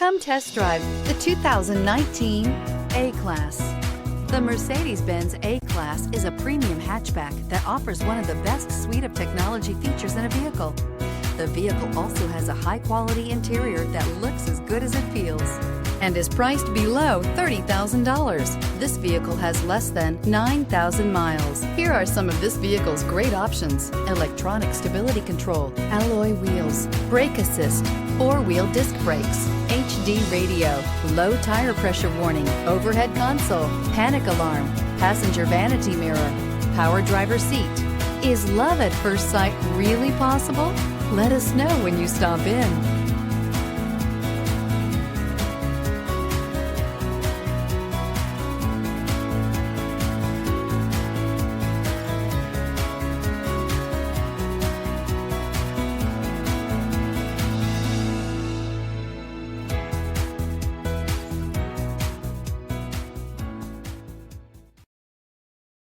Come test drive the 2019 A-Class. The Mercedes-Benz A-Class is a premium hatchback that offers one of the best suite of technology features in a vehicle. The vehicle also has a high-quality interior that looks as good as it feels and is priced below $30,000. This vehicle has less than 9,000 miles. Here are some of this vehicle's great options: electronic stability control, alloy wheels, brake assist, four-wheel disc brakes, HD radio, low tire pressure warning, overhead console, panic alarm, passenger vanity mirror, power driver seat. Is love at first sight really possible? Let us know when you stop in.